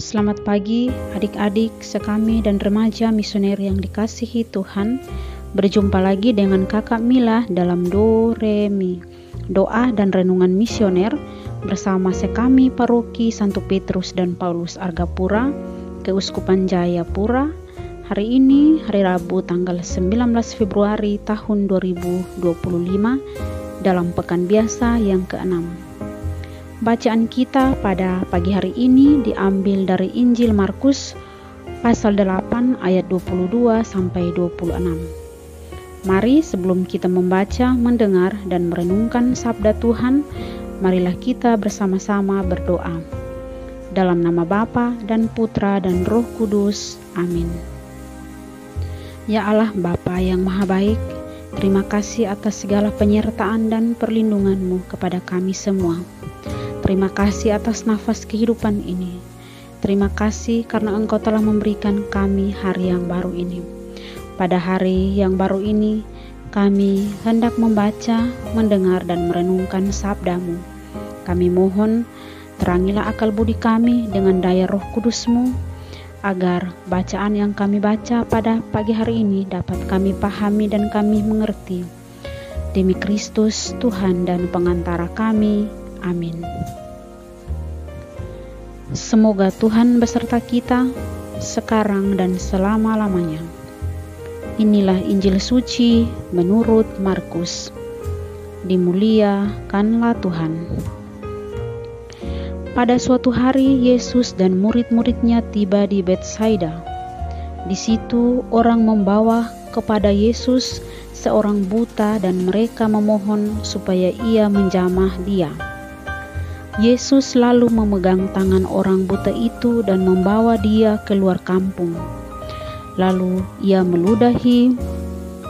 Selamat pagi adik-adik sekami dan remaja misioner yang dikasihi Tuhan. Berjumpa lagi dengan kakak Mila dalam Do Re Mi, doa dan renungan misioner bersama sekami Paroki Santo Petrus dan Paulus Argapura, Keuskupan Jayapura. Hari ini hari Rabu tanggal 19 Februari tahun 2025 dalam pekan biasa yang ke-6. Bacaan kita pada pagi hari ini diambil dari Injil Markus pasal 8 ayat 22 sampai 26. Mari sebelum kita membaca, mendengar dan merenungkan sabda Tuhan, marilah kita bersama-sama berdoa. Dalam nama Bapa dan Putra dan Roh Kudus. Amin. Ya Allah Bapa yang Maha Baik, terima kasih atas segala penyertaan dan perlindungan-Mu kepada kami semua. Terima kasih atas nafas kehidupan ini. Terima kasih karena Engkau telah memberikan kami hari yang baru ini. Pada hari yang baru ini, kami hendak membaca, mendengar dan merenungkan sabda-Mu. Kami mohon, terangilah akal budi kami dengan daya Roh Kudus-Mu, agar bacaan yang kami baca pada pagi hari ini dapat kami pahami dan kami mengerti. Demi Kristus, Tuhan dan pengantara kami. Amin. Semoga Tuhan beserta kita sekarang dan selama-lamanya. Inilah Injil suci menurut Markus. Dimuliakanlah Tuhan. Pada suatu hari Yesus dan murid-muridnya tiba di Betsaida. Di situ orang membawa kepada Yesus seorang buta dan mereka memohon supaya ia menjamah dia. Yesus lalu memegang tangan orang buta itu dan membawa dia keluar kampung. Lalu ia meludahi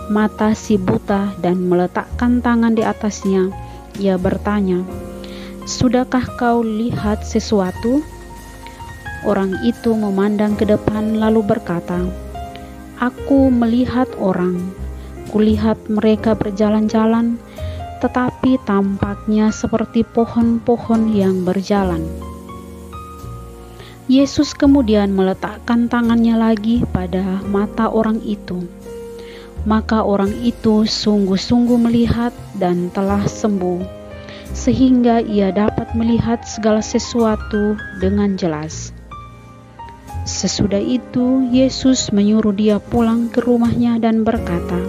mata si buta dan meletakkan tangan di atasnya. Ia bertanya, "Sudahkah kau lihat sesuatu?" Orang itu memandang ke depan lalu berkata, "Aku melihat orang. Kulihat mereka berjalan-jalan, tetapi tampaknya seperti pohon-pohon yang berjalan." Yesus kemudian meletakkan tangannya lagi pada mata orang itu. Maka orang itu sungguh-sungguh melihat dan telah sembuh, sehingga ia dapat melihat segala sesuatu dengan jelas. Sesudah itu, Yesus menyuruh dia pulang ke rumahnya dan berkata,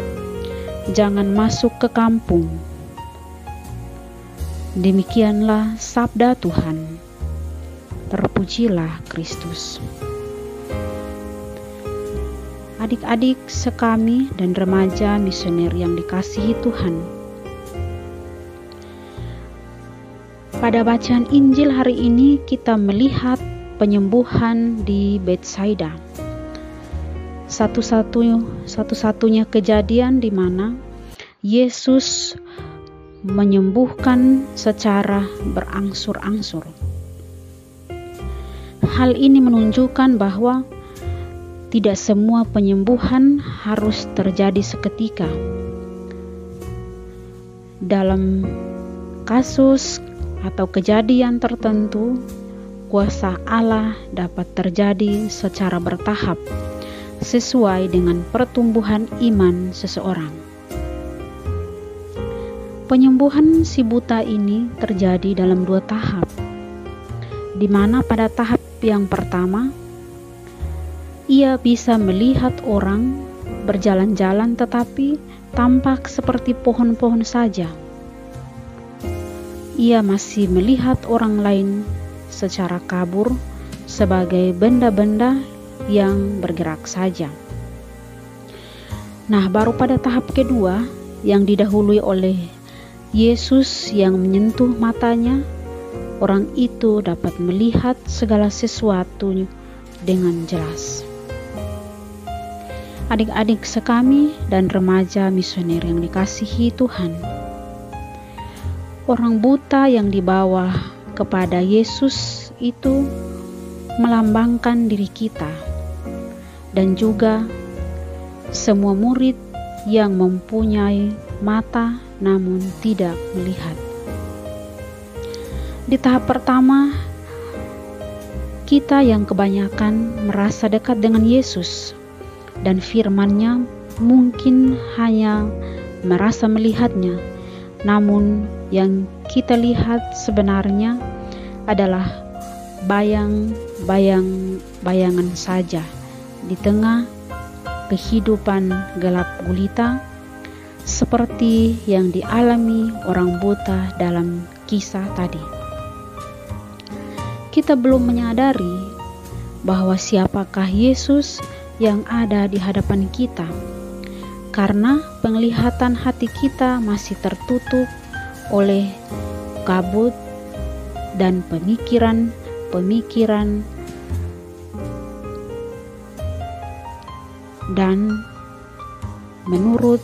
"Jangan masuk ke kampung." Demikianlah sabda Tuhan. Terpujilah Kristus. Adik-adik sekami dan remaja misioner yang dikasihi Tuhan. Pada bacaan Injil hari ini kita melihat penyembuhan di Betsaida. Satu-satunya kejadian di mana Yesus menyembuhkan secara berangsur-angsur. Hal ini menunjukkan bahwa tidak semua penyembuhan harus terjadi seketika. Dalam kasus atau kejadian tertentu, kuasa Allah dapat terjadi secara bertahap sesuai dengan pertumbuhan iman seseorang. Penyembuhan si buta ini terjadi dalam 2 tahap, di mana pada tahap yang pertama, ia bisa melihat orang berjalan-jalan tetapi tampak seperti pohon-pohon saja. Ia masih melihat orang lain secara kabur sebagai benda-benda yang bergerak saja. Nah, baru pada tahap kedua yang didahului oleh Yesus yang menyentuh matanya, orang itu dapat melihat segala sesuatu dengan jelas. Adik-adik sekami dan remaja misioner yang dikasihi Tuhan, orang buta yang dibawa kepada Yesus itu melambangkan diri kita dan juga semua murid yang mempunyai mata namun tidak melihat. Di tahap pertama, kita yang kebanyakan merasa dekat dengan Yesus dan firman-Nya mungkin hanya merasa melihatnya, namun yang kita lihat sebenarnya adalah bayangan saja di tengah kehidupan gelap gulita seperti yang dialami orang buta dalam kisah tadi. Kita belum menyadari bahwa siapakah Yesus yang ada di hadapan kita, karena penglihatan hati kita masih tertutup oleh kabut dan pemikiran dan menurut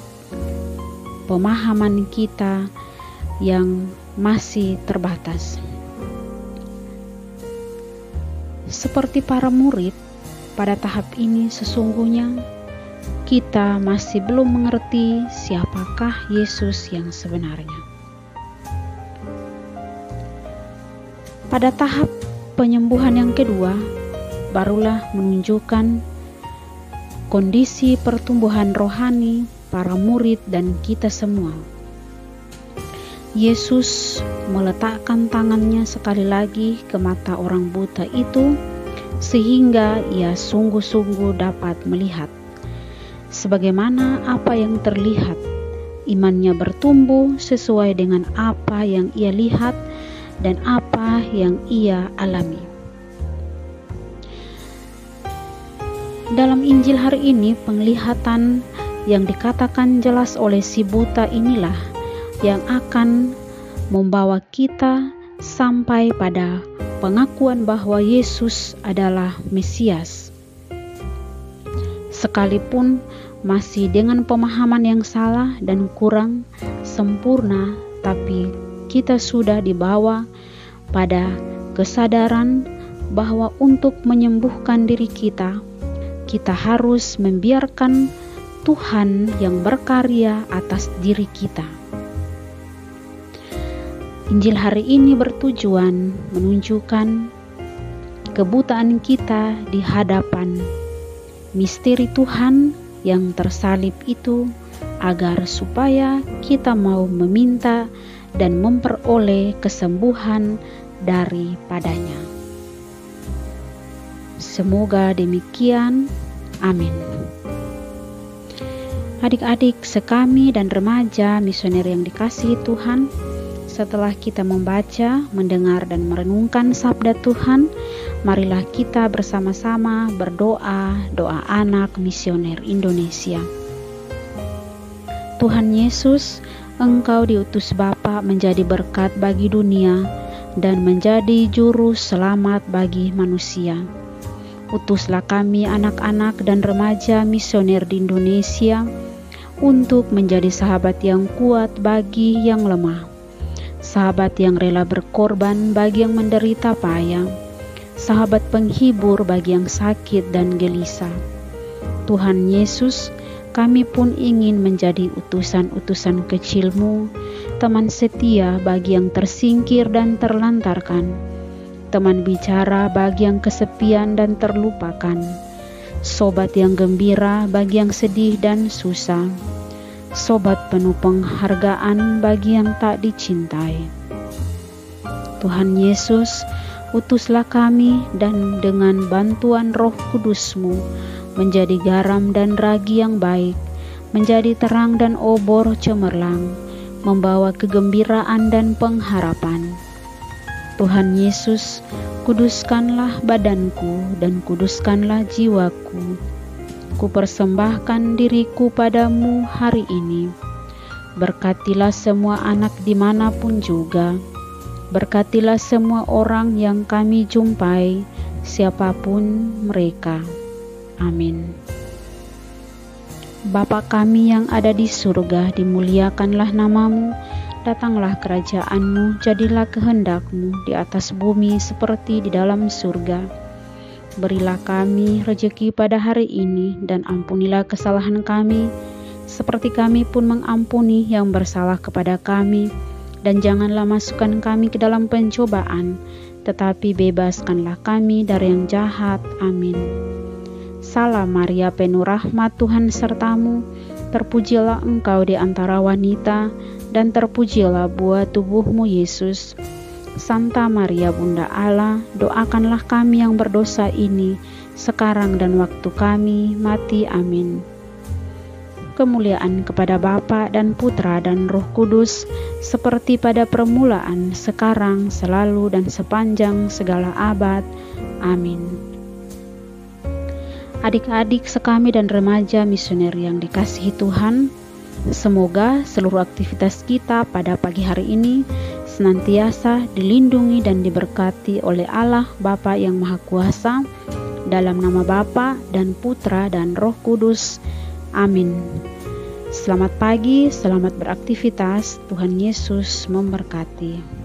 pemahaman kita yang masih terbatas. Seperti para murid, pada tahap ini sesungguhnya kita masih belum mengerti siapakah Yesus yang sebenarnya. Pada tahap penyembuhan yang kedua, barulah menunjukkan kondisi pertumbuhan rohani para murid dan kita semua. Yesus meletakkan tangannya sekali lagi ke mata orang buta itu sehingga ia sungguh-sungguh dapat melihat. Sebagaimana apa yang terlihat, imannya bertumbuh sesuai dengan apa yang ia lihat dan apa yang ia alami. Dalam Injil hari ini, penglihatan yang dikatakan jelas oleh si buta inilah yang akan membawa kita sampai pada pengakuan bahwa Yesus adalah Mesias. Sekalipun masih dengan pemahaman yang salah dan kurang sempurna, tapi kita sudah dibawa pada kesadaran bahwa untuk menyembuhkan diri kita harus membiarkan Tuhan yang berkarya atas diri kita. Injil hari ini bertujuan menunjukkan kebutaan kita di hadapan misteri Tuhan yang tersalib itu, agar supaya kita mau meminta dan memperoleh kesembuhan daripadanya. Semoga demikian. Amin. Adik-adik sekami dan remaja misioner yang dikasihi Tuhan, setelah kita membaca, mendengar dan merenungkan sabda Tuhan, marilah kita bersama-sama berdoa doa anak misioner Indonesia. Tuhan Yesus, Engkau diutus Bapa menjadi berkat bagi dunia dan menjadi juru selamat bagi manusia. Utuslah kami anak-anak dan remaja misioner di Indonesia untuk menjadi sahabat yang kuat bagi yang lemah, sahabat yang rela berkorban bagi yang menderita payah, sahabat penghibur bagi yang sakit dan gelisah. Tuhan Yesus, kami pun ingin menjadi utusan-utusan kecil-Mu, teman setia bagi yang tersingkir dan terlantarkan, teman bicara bagi yang kesepian dan terlupakan, sobat yang gembira bagi yang sedih dan susah, sobat penuh penghargaan bagi yang tak dicintai. Tuhan Yesus, utuslah kami dan dengan bantuan Roh Kudus-Mu menjadi garam dan ragi yang baik, menjadi terang dan obor cemerlang, membawa kegembiraan dan pengharapan. Tuhan Yesus, kuduskanlah badanku dan kuduskanlah jiwaku. Kupersembahkan diriku padamu hari ini. Berkatilah semua anak dimanapun juga. Berkatilah semua orang yang kami jumpai, siapapun mereka. Amin. Bapa kami yang ada di surga, dimuliakanlah namamu. Datanglah kerajaan-Mu, jadilah kehendak-Mu di atas bumi seperti di dalam surga. Berilah kami rejeki pada hari ini, dan ampunilah kesalahan kami, seperti kami pun mengampuni yang bersalah kepada kami. Dan janganlah masukkan kami ke dalam pencobaan, tetapi bebaskanlah kami dari yang jahat. Amin. Salam Maria, penuh rahmat, Tuhan sertamu. Terpujilah engkau di antara wanita, dan terpujilah buah tubuhmu Yesus. Santa Maria Bunda Allah, doakanlah kami yang berdosa ini, sekarang dan waktu kami mati. Amin. Kemuliaan kepada Bapa dan Putra dan Roh Kudus, seperti pada permulaan, sekarang, selalu, dan sepanjang segala abad. Amin. Adik-adik sekami dan remaja misioner yang dikasihi Tuhan, semoga seluruh aktivitas kita pada pagi hari ini senantiasa dilindungi dan diberkati oleh Allah Bapa yang Maha Kuasa, dalam nama Bapa dan Putra dan Roh Kudus. Amin. Selamat pagi, selamat beraktivitas. Tuhan Yesus memberkati.